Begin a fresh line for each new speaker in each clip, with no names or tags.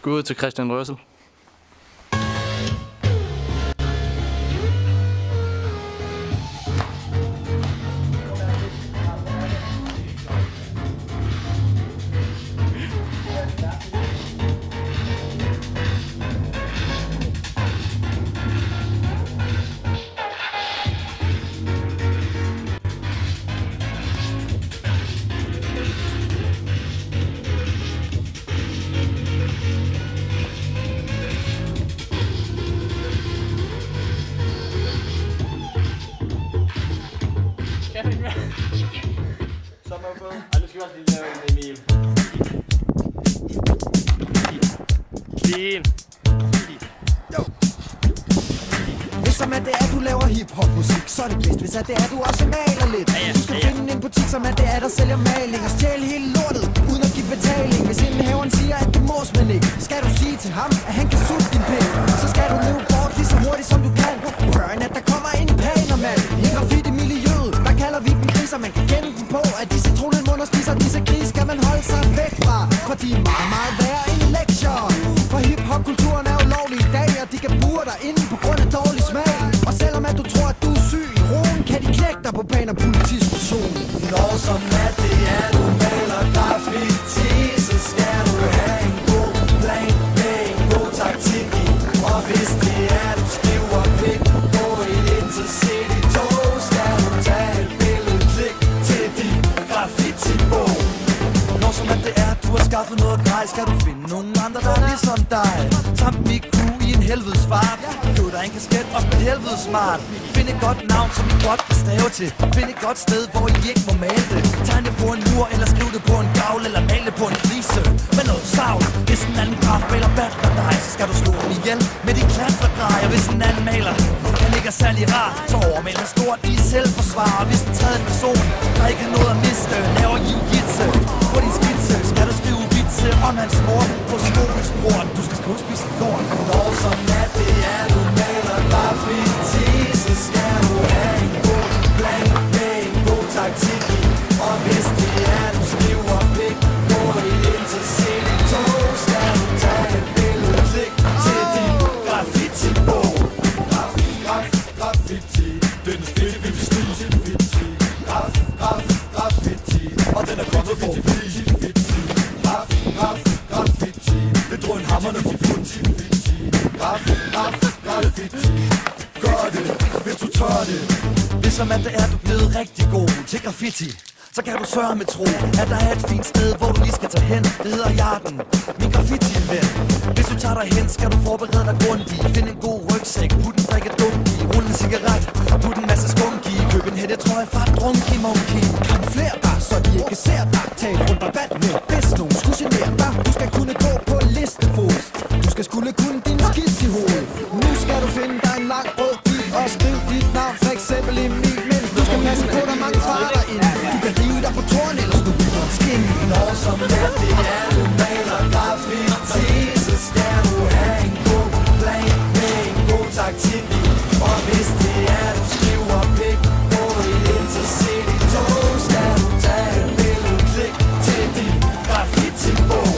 Skud til Christian Røssel.
Hvis som at det er, du laver hiphop-musik, så er det bedst. Hvis at det er, du også maler lidt. Du skal finde en butik, som at det er, der sælger maling, og stjæle hele lortet, uden at give betaling. Hvis indehaveren siger, at det mås man ikke, skal du sige til ham, at han kan sutte din pæk. Så skal du løbe bort lige så hurtigt som du kan, førend at der kommer en panermand. En graffiti-miljøet, der kalder vi dem kriser. Man kan kende dem på, at de citronenmunder spiser disse gris, skal man holde sig væk fra, for de er meget, meget værre end lektier. For hiphop-kulturen er ulovlig i dag, og de kan bure dig inde på grund af dårlig smag. Og selvom at du tror, at du er syg i roen, kan de knække dig på banen af politistationen.
Når som at det er, du maler graffiti, så skal du have en god plan med en god taktik i. Og hvis det er, du skriver pik på et intercity-tog, skal du tage et billedklik til din graffiti-bog. Når som at det er, du har skaffet noget grej, skal du finde nogen andre, der er ligesom dig. Samt Miku i en helvedes fart. Køb dig en kasket og spil helvedes smart. Find et godt navn, som I godt kan stave til. Find et godt sted, hvor I ikke må male det. Tegn det på en mur, eller skriv det på en gavl, eller male det på en flise med noget savl. Hvis en anden graf maler battler dig, så skal du slå den ihjel med de klatregrejer. Hvis en anden maler, han ikke er særlig rar, så overmal han stort i selvforsvar. Hvis en tredje person, der ikke har noget at miste, laver jiu-jitsu på din skitse, skal du skrive vitse om hans mor på skolens bord. Du skal skrive spise lort. Når som at det er, du maler graffiti, så skal du have en god plan med en god taktik i. Og hvis det er, du skriver pik på et intercity-tog, skal du tage et billedklik til din graffiti-bog. Graffiti, den er specifikt stil. Graffiti, og den er kommet for graffiti, det drøn hammerne for futti. Graffiti, gør det, hvis du tør det. Hvis som at det er, du blevet rigtig god til graffiti, så kan du sørge med tro, at der er et fint sted, hvor du lige skal tage hen. Det hedder Jarden, min graffiti-ven. Hvis du tager dig hen, skal du forberede dig grundigt. Find en god rygsæk, put en drikke dunk i, rulle en cigaret, put en masse skunk i, køb en hættetrøje fra drunky monkey.
Kamufler dig, så de ikke ser dig. Tag et rundt rabat med, hvis nogen skulle genere dig. Du skal kunne gå på listefod. Du skal skulle kunne din skits i hovedet. Nu skal du finde dig en lang rød bil og skriv dit navn, for eksempel Emil. Men du skal passe på, der mange farer ind. Du kan rive dig på tårn eller snuppe på en skin.
Når som at det er, du maler graffiti, så skal du have en god plan med en god taktik i. Og hvis det er, du skriver pik på et intercity-tog, skal du tage et billedklik til din graffiti-bog.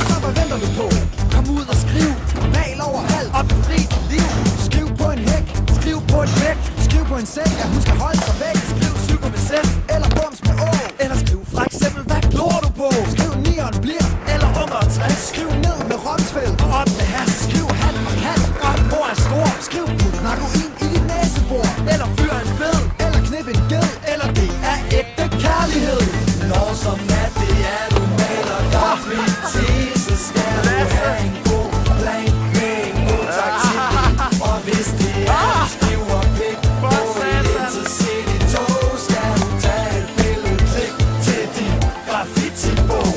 Så hvad venter du på? Kom ud og skriv. Mal overalt.
Og befri dit liv.
Skriv på en hæk.
Skriv på et væk.
Skriv på en sæk, at hun skal holde sig væk.
Skriv psyko med sæt.
Eller bums med å.
Eller skriv for eksempel, hvad glor du på?
Skriv 9'eren bliver.
Eller under 60.
Skriv ned med romsfæld.
Og op med has.
Skriv hat og kat.
Og hvor er stor?
Skriv put narkoin i dit næsebor.
Eller fyr en fed.
Eller knip en ged.
Eller det er ægte kærlighed. Når som at det er, du maler graffiti, så skal du have en god plan med en god taktik i. Og hvis det er, du skriver pik på et intercity-tog, skal du tage et billedklik til din graffiti-bog.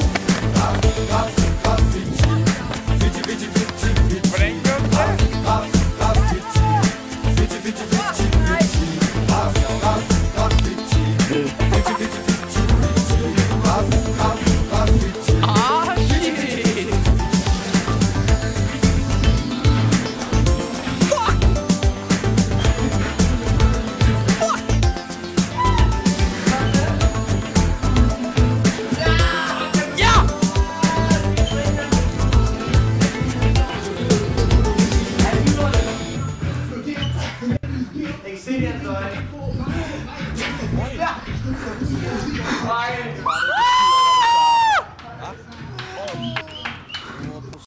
Graffiti,
Hvordan gør du det?
graffiti, graffiti, Vej